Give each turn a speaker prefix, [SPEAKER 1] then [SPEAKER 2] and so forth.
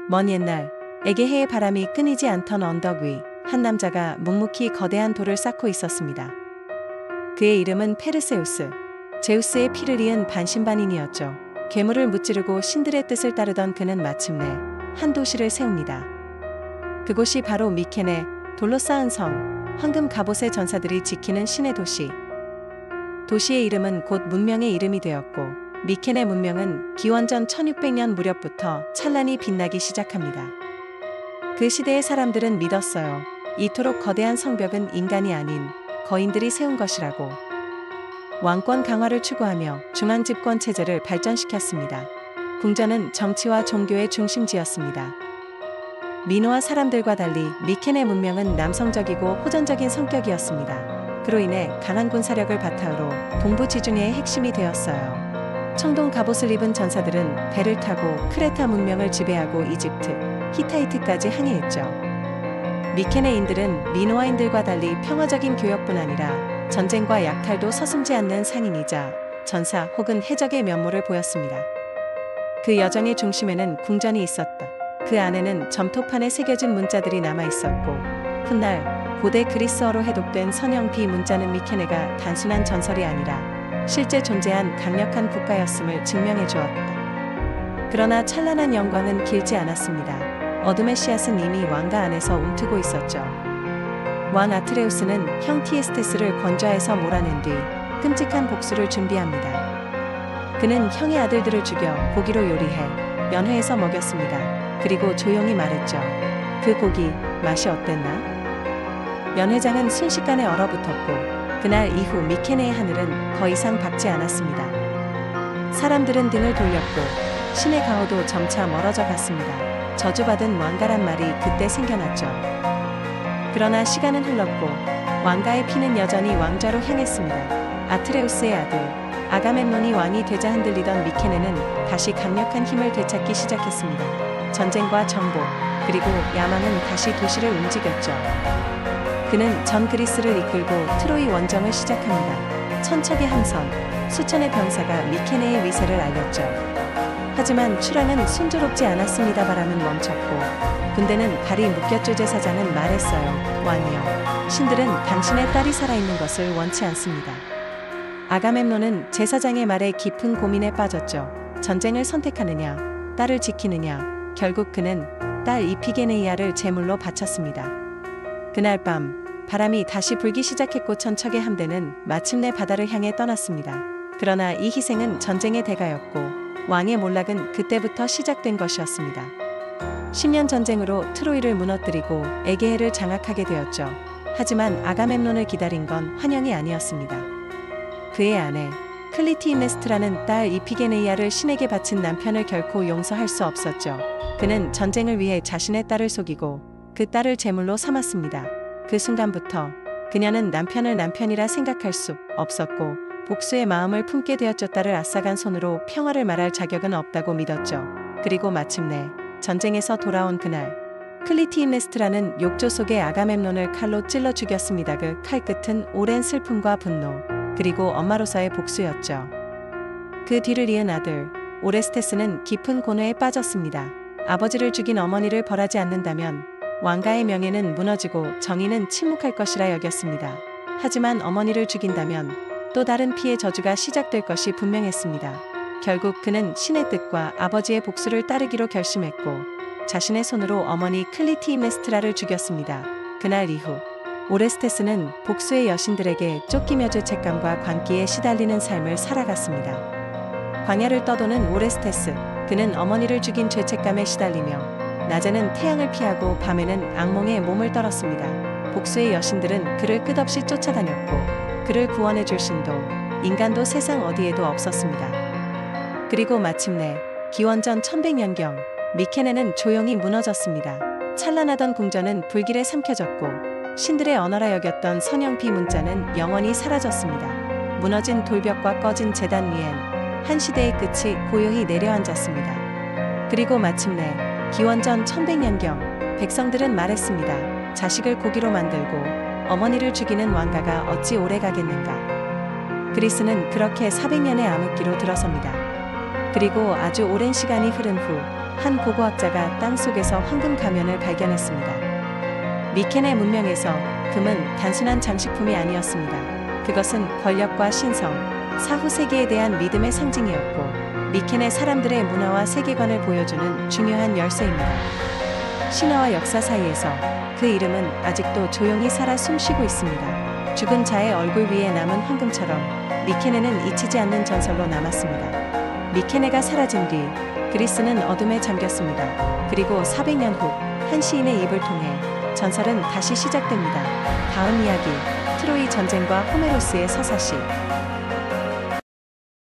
[SPEAKER 1] 먼 옛날 에게해의 바람이 끊이지 않던 언덕 위 한 남자가 묵묵히 거대한 돌을 쌓고 있었습니다. 그의 이름은 페르세우스. 제우스의 피를 이은 반신반인이었죠. 괴물을 무찌르고 신들의 뜻을 따르던 그는 마침내 한 도시를 세웁니다. 그곳이 바로 미케네, 돌로 쌓은 성, 황금 갑옷의 전사들이 지키는 신의 도시. 도시의 이름은 곧 문명의 이름이 되었고 미케네 문명은 기원전 1600년 무렵부터 찬란히 빛나기 시작합니다. 그 시대의 사람들은 믿었어요. 이토록 거대한 성벽은 인간이 아닌 거인들이 세운 것이라고. 왕권 강화를 추구하며 중앙집권 체제를 발전시켰습니다. 궁전은 정치와 종교의 중심지였습니다. 민호와 사람들과 달리 미케네 문명은 남성적이고 호전적인 성격이었습니다. 그로 인해 강한 군사력을 바탕으로 동부 지중해의 핵심이 되었어요. 청동 갑옷을 입은 전사들은 배를 타고 크레타 문명을 지배하고 이집트, 히타이트까지 항해했죠. 미케네인들은 민호아인들과 달리 평화적인 교역뿐 아니라 전쟁과 약탈도 서슴지 않는 상인이자 전사 혹은 해적의 면모를 보였습니다. 그 여정의 중심에는 궁전이 있었다. 그 안에는 점토판에 새겨진 문자들이 남아있었고 훗날 고대 그리스어로 해독된 선형 비문자는 미케네가 단순한 전설이 아니라 실제 존재한 강력한 국가였음을 증명해 주었다. 그러나 찬란한 영광은 길지 않았습니다. 어둠의 씨앗은 이미 왕가 안에서 움트고 있었죠. 왕 아트레우스는 형 티에스테스를 권좌에서 몰아낸 뒤 끔찍한 복수를 준비합니다. 그는 형의 아들들을 죽여 고기로 요리해 면회에서 먹였습니다. 그리고 조용히 말했죠. 그 고기 맛이 어땠나? 면회장은 순식간에 얼어붙었고 그날 이후 미케네의 하늘은 더 이상 밝지 않았습니다. 사람들은 등을 돌렸고 신의 가호도 점차 멀어져 갔습니다. 저주받은 왕가란 말이 그때 생겨났죠. 그러나 시간은 흘렀고 왕가의 피는 여전히 왕좌로 향했습니다. 아트레우스의 아들 아가멤논이 왕이 되자 흔들리던 미케네는 다시 강력한 힘을 되찾기 시작했습니다. 전쟁과 정복, 그리고 야망은 다시 도시를 움직였죠. 그는 전 그리스를 이끌고 트로이 원정을 시작합니다. 천척의 함선, 수천의 병사가 미케네의 위세를 알렸죠. 하지만 출하는 순조롭지 않았습니다. 바람은 멈췄고 군대는 발이 묶였죠. 제사장은 말했어요. 왕이여, 신들은 당신의 딸이 살아있는 것을 원치 않습니다. 아가멤논은 제사장의 말에 깊은 고민에 빠졌죠. 전쟁을 선택하느냐, 딸을 지키느냐. 결국 그는 딸 이피게네이아를 제물로 바쳤습니다. 그날 밤 바람이 다시 불기 시작했고 천척의 함대는 마침내 바다를 향해 떠났습니다. 그러나 이 희생은 전쟁의 대가였고 왕의 몰락은 그때부터 시작된 것이었습니다. 10년 전쟁으로 트로이를 무너뜨리고 에게해를 장악하게 되었죠. 하지만 아가멤논을 기다린 건 환영이 아니었습니다. 그의 아내 클리티임네스트라는 딸 이피게네이아를 신에게 바친 남편을 결코 용서할 수 없었죠. 그는 전쟁을 위해 자신의 딸을 속이고 그 딸을 제물로 삼았습니다. 그 순간부터 그녀는 남편을 남편이라 생각할 수 없었고 복수의 마음을 품게 되었죠. 딸을 앗아간 손으로 평화를 말할 자격은 없다고 믿었죠. 그리고 마침내 전쟁에서 돌아온 그날 클리티임네스트라는 욕조 속의 아가멤논을 칼로 찔러 죽였습니다. 그 칼끝은 오랜 슬픔과 분노, 그리고 엄마로서의 복수였죠. 그 뒤를 이은 아들 오레스테스는 깊은 고뇌에 빠졌습니다. 아버지를 죽인 어머니를 벌하지 않는다면 왕가의 명예는 무너지고 정의는 침묵할 것이라 여겼습니다. 하지만 어머니를 죽인다면 또 다른 피의 저주가 시작될 것이 분명했습니다. 결국 그는 신의 뜻과 아버지의 복수를 따르기로 결심했고 자신의 손으로 어머니 클리티임네스트라를 죽였습니다. 그날 이후 오레스테스는 복수의 여신들에게 쫓기며 죄책감과 광기에 시달리는 삶을 살아갔습니다. 광야를 떠도는 오레스테스, 그는 어머니를 죽인 죄책감에 시달리며 낮에는 태양을 피하고 밤에는 악몽에 몸을 떨었습니다. 복수의 여신들은 그를 끝없이 쫓아다녔고 그를 구원해줄 신도, 인간도 세상 어디에도 없었습니다. 그리고 마침내 기원전 1100년경 미케네는 조용히 무너졌습니다. 찬란하던 궁전은 불길에 삼켜졌고 신들의 언어라 여겼던 선형비 문자는 영원히 사라졌습니다. 무너진 돌벽과 꺼진 제단 위엔 한 시대의 끝이 고요히 내려앉았습니다. 그리고 마침내 기원전 1100년경 백성들은 말했습니다. 자식을 고기로 만들고 어머니를 죽이는 왕가가 어찌 오래 가겠는가. 그리스는 그렇게 400년의 암흑기로 들어섭니다. 그리고 아주 오랜 시간이 흐른 후 한 고고학자가 땅 속에서 황금 가면을 발견했습니다. 미케네 문명에서 금은 단순한 장식품이 아니었습니다. 그것은 권력과 신성, 사후 세계에 대한 믿음의 상징이었고, 미케네 사람들의 문화와 세계관을 보여주는 중요한 열쇠입니다. 신화와 역사 사이에서 그 이름은 아직도 조용히 살아 숨쉬고 있습니다. 죽은 자의 얼굴 위에 남은 황금처럼 미케네는 잊히지 않는 전설로 남았습니다. 미케네가 사라진 뒤 그리스는 어둠에 잠겼습니다. 그리고 400년 후 한 시인의 입을 통해 전설은 다시 시작됩니다. 다음 이야기, 트로이 전쟁과 호메로스의 서사시.